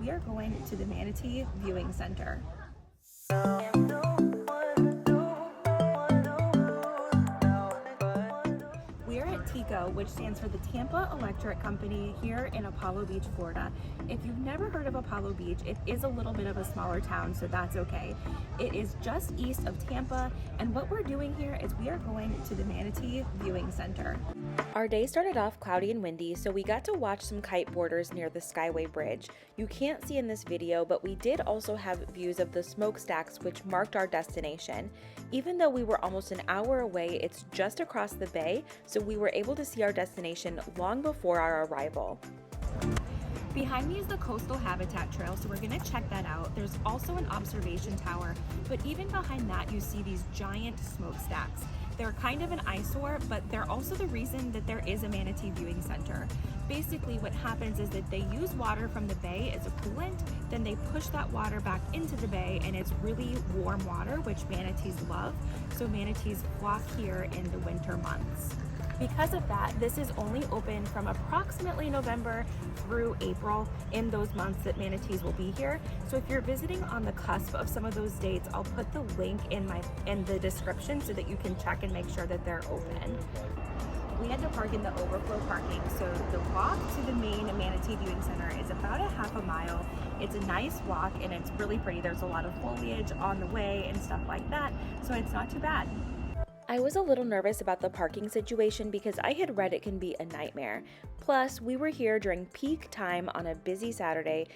we are going to the Manatee Viewing Center. We are at TECO, which stands for the Tampa Electric Company here in Apollo Beach, Florida. If you've never heard of Apollo Beach, it is a little bit of a smaller town, so that's okay. It is just east of Tampa, and what we're doing here is we are going to the Manatee Viewing Center. Our day started off cloudy and windy, so we got to watch some kiteboarders near the Skyway Bridge. You can't see in this video, but we did also have views of the smokestacks, which marked our destination. Even though we were almost an hour away, it's just across the bay, so we were able to see our destination long before our arrival. Behind me is the Coastal Habitat Trail, so we're gonna check that out. There's also an observation tower, but even behind that you see these giant smokestacks. They're kind of an eyesore, but they're also the reason that there is a Manatee Viewing Center. Basically what happens is that they use water from the bay as a coolant, then they push that water back into the bay, and it's really warm water, which manatees love, so manatees flock here in the winter months. Because of that, this is only open from approximately November through April in those months that manatees will be here. So if you're visiting on the cusp of some of those dates, I'll put the link in the description so that you can check and make sure that they're open. We had to park in the overflow parking, so the walk to the main Manatee Viewing Center is about a half a mile. It's a nice walk and it's really pretty. There's a lot of foliage on the way and stuff like that, so it's not too bad. I was a little nervous about the parking situation because I had read it can be a nightmare. Plus, we were here during peak time on a busy Saturday,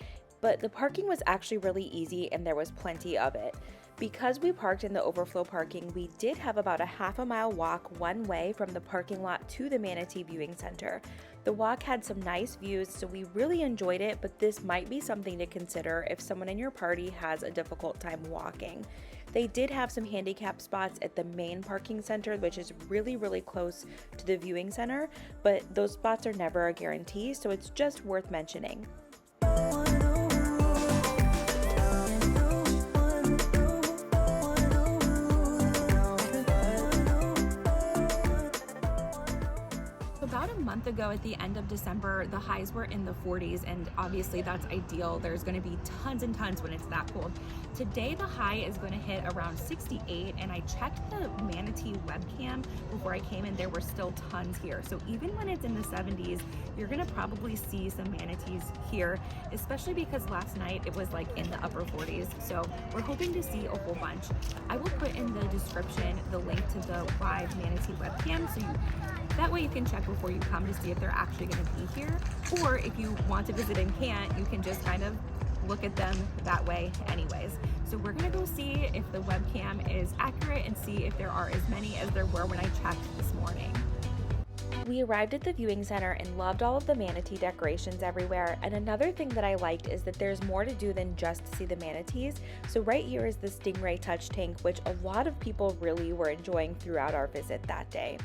but the parking was actually really easy and there was plenty of it. Because we parked in the overflow parking, we did have about a half a mile walk one way from the parking lot to the Manatee Viewing Center. The walk had some nice views, so we really enjoyed it, but this might be something to consider if someone in your party has a difficult time walking. They did have some handicap spots at the main parking center, which is really close to the viewing center, but those spots are never a guarantee, so it's just worth mentioning. About a month ago at the end of December, the highs were in the 40s, and obviously that's ideal. There's going to be tons and tons when it's that cold. Today the high is going to hit around 68, and I checked the Manatee webcam before I came and there were still tons here. So even when it's in the 70s, you're going to probably see some manatees here, especially because last night it was like in the upper 40s. So we're hoping to see a whole bunch. I will put in the description the link to the live manatee webcam, so that way you can check before you come to see if they're actually going to be here, or if you want to visit and can't, you can just kind of look at them that way anyways. So we're going to go see if the webcam is accurate and see if there are as many as there were when I checked this morning. We arrived at the viewing center and loved all of the manatee decorations everywhere, and another thing that I liked is that there's more to do than just see the manatees. So right here is the Stingray Touch Tank, which a lot of people really were enjoying throughout our visit that day.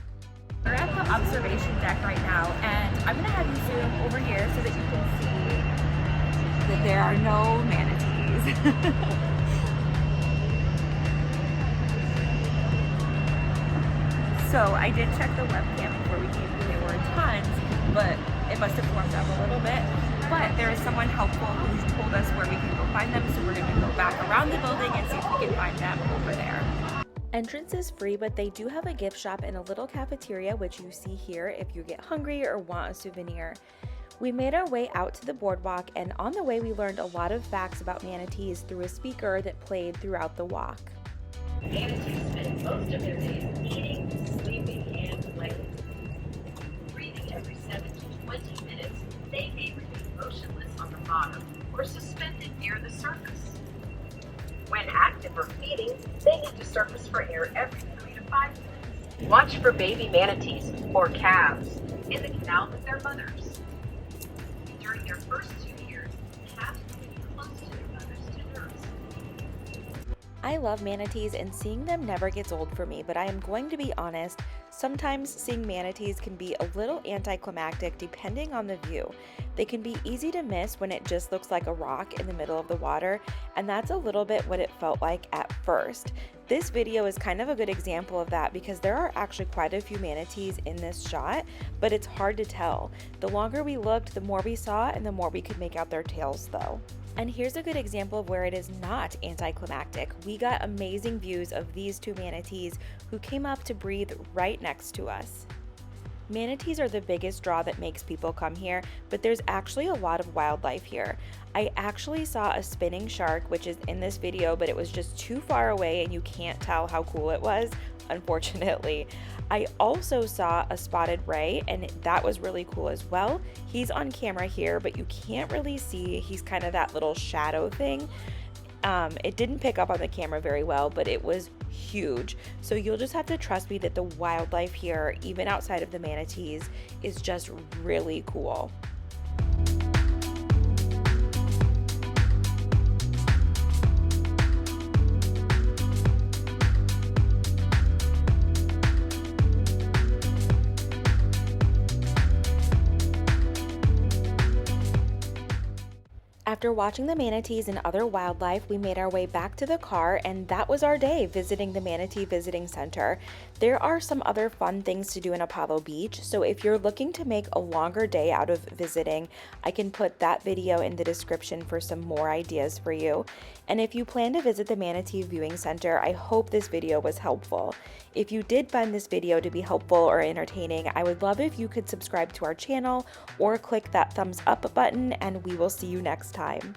We're at the observation deck right now, and I'm going to have you zoom over here so that you can see that there are no manatees. So I did check the webcam before we came, and there were tons, but it must have warmed up a little bit. But there is someone helpful who told us where we can go find them, so we're going to go back around the building and see if we can find them over there. Entrance is free, but they do have a gift shop and a little cafeteria, which you see here if you get hungry or want a souvenir. We made our way out to the boardwalk, and on the way we learned a lot of facts about manatees through a speaker that played throughout the walk. Manatees spend most of their days eating, sleeping, and playing. Breathing every 7 to 20 minutes, they may remain motionless on the bottom or suspended near the surface. When active or feeding, they need to surface for air every 3 to 5 minutes. Watch for baby manatees or calves in the canal with their mothers. During their first 2 years, calves will be close to their mothers to nurse. I love manatees, and seeing them never gets old for me, but I am going to be honest, sometimes seeing manatees can be a little anticlimactic depending on the view. They can be easy to miss when it just looks like a rock in the middle of the water, and that's a little bit what it felt like at first. This video is kind of a good example of that because there are actually quite a few manatees in this shot, but it's hard to tell. The longer we looked, the more we saw, and the more we could make out their tails though. And here's a good example of where it is not anticlimactic. We got amazing views of these two manatees who came up to breathe right next to us. Manatees are the biggest draw that makes people come here, but there's actually a lot of wildlife here. I actually saw a spinning shark, which is in this video, but it was just too far away and you can't tell how cool it was, unfortunately. I also saw a spotted ray, and that was really cool as well. He's on camera here, but you can't really see. He's kind of that little shadow thing. It didn't pick up on the camera very well, but it was huge. So you'll just have to trust me that the wildlife here, even outside of the manatees, is just really cool. After watching the manatees and other wildlife, we made our way back to the car, and that was our day visiting the Manatee Visiting Center. There are some other fun things to do in Apollo Beach, so if you're looking to make a longer day out of visiting, I can put that video in the description for some more ideas for you. And if you plan to visit the Manatee Viewing Center, I hope this video was helpful. If you did find this video to be helpful or entertaining, I would love if you could subscribe to our channel or click that thumbs up button, and we will see you next time.